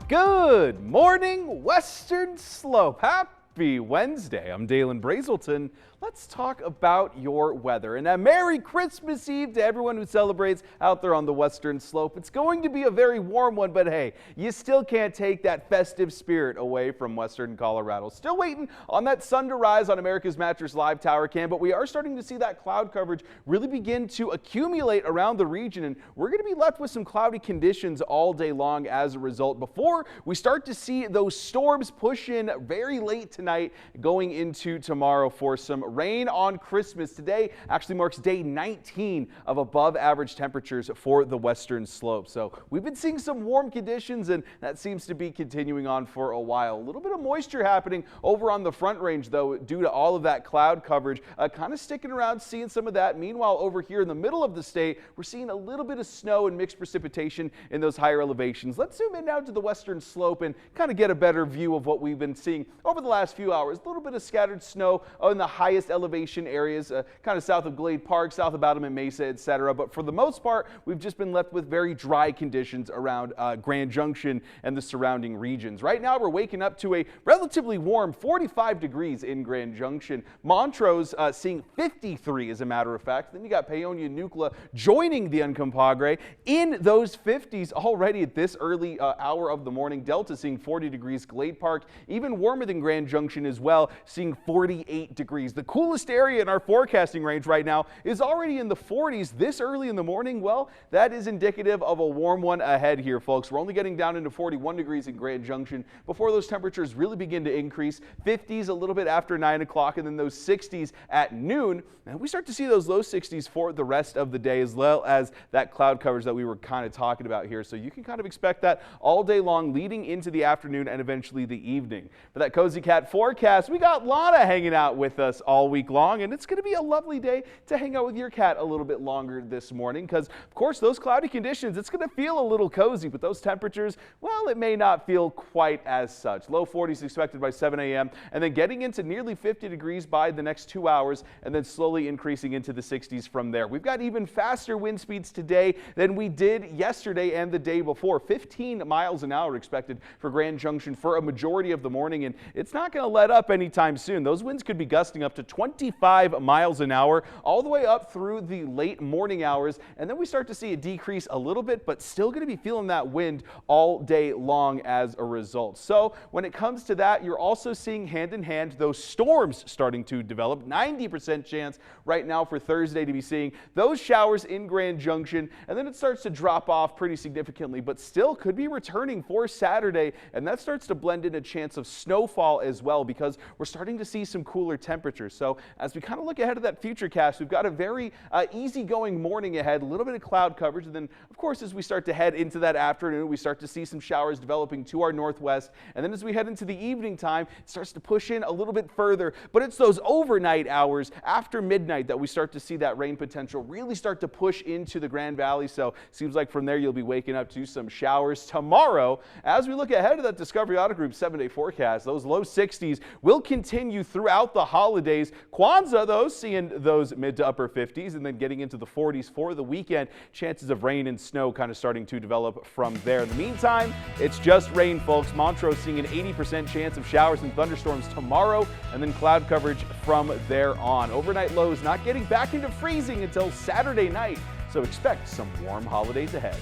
Good morning, Western Slope. Happy Wednesday. I'm Dalen Brazelton. Let's talk about your weather. And a Merry Christmas Eve to everyone who celebrates out there on the Western Slope. It's going to be a very warm one, but hey, you still can't take that festive spirit away from Western Colorado. Still waiting on that sun to rise on America's Mattress Live Tower Cam, but we are starting to see that cloud coverage really begin to accumulate around the region, and we're going to be left with some cloudy conditions all day long as a result before we start to see those storms push in very late tonight going into tomorrow for some rain on Christmas. Today actually marks day 19 of above average temperatures for the Western Slope. So we've been seeing some warm conditions, and that seems to be continuing on for a while. A little bit of moisture happening over on the Front Range, though, due to all of that cloud coverage. Kind of sticking around, seeing some of that. Meanwhile, over here in the middle of the state, we're seeing a little bit of snow and mixed precipitation in those higher elevations. Let's zoom in now to the Western Slope and kind of get a better view of what we've been seeing over the last few hours. A little bit of scattered snow in the highest elevation areas, kind of south of Glade Park, south of Adams Mesa, etc. But for the most part, we've just been left with very dry conditions around Grand Junction and the surrounding regions. Right now, we're waking up to a relatively warm 45 degrees in Grand Junction. Montrose seeing 53, as a matter of fact. Then you got Paonia and Nucla joining the Uncompahgre in those 50s already at this early hour of the morning. Delta seeing 40 degrees. Glade Park even warmer than Grand Junction as well, seeing 48 degrees. The coolest area in our forecasting range right now is already in the 40s this early in the morning. Well, that is indicative of a warm one ahead here, folks. We're only getting down into 41 degrees in Grand Junction before those temperatures really begin to increase. 50s a little bit after 9 o'clock, and then those 60s at noon. And we start to see those low 60s for the rest of the day, as well as that cloud coverage that we were kind of talking about here. So you can kind of expect that all day long leading into the afternoon and eventually the evening. For that Cozy Cat forecast, we got Lana hanging out with us all week long, and it's going to be a lovely day to hang out with your cat a little bit longer this morning because, of course, those cloudy conditions, it's going to feel a little cozy, but those temperatures, well, it may not feel quite as such. Low 40s expected by 7 a.m. and then getting into nearly 50 degrees by the next 2 hours and then slowly increasing into the 60s from there. We've got even faster wind speeds today than we did yesterday and the day before. 15 miles an hour expected for Grand Junction for a majority of the morning, and it's not going to let up anytime soon. Those winds could be gusting up to 25 miles an hour all the way up through the late morning hours, and then we start to see it decrease a little bit, but still going to be feeling that wind all day long as a result. So when it comes to that, you're also seeing hand in hand those storms starting to develop. 90% chance right now for Thursday to be seeing those showers in Grand Junction, and then it starts to drop off pretty significantly, but still could be returning for Saturday, and that starts to blend in a chance of snowfall as well because we're starting to see some cooler temperatures. So as we kind of look ahead of that future cast, we've got a very easygoing morning ahead, a little bit of cloud coverage, and then of course as we start to head into that afternoon, we start to see some showers developing to our northwest, and then as we head into the evening time, it starts to push in a little bit further, but it's those overnight hours after midnight that we start to see that rain potential really start to push into the Grand Valley. So seems like from there you'll be waking up to some showers tomorrow. As we look ahead to that Discovery Auto Group 7-day forecast, those low 60s will continue throughout the holidays. Kwanzaa, though, seeing those mid to upper 50s and then getting into the 40s for the weekend. Chances of rain and snow kind of starting to develop from there. In the meantime, it's just rain, folks. Montrose seeing an 80% chance of showers and thunderstorms tomorrow, and then cloud coverage from there on. Overnight lows not getting back into freezing until Saturday night, so expect some warm holidays ahead.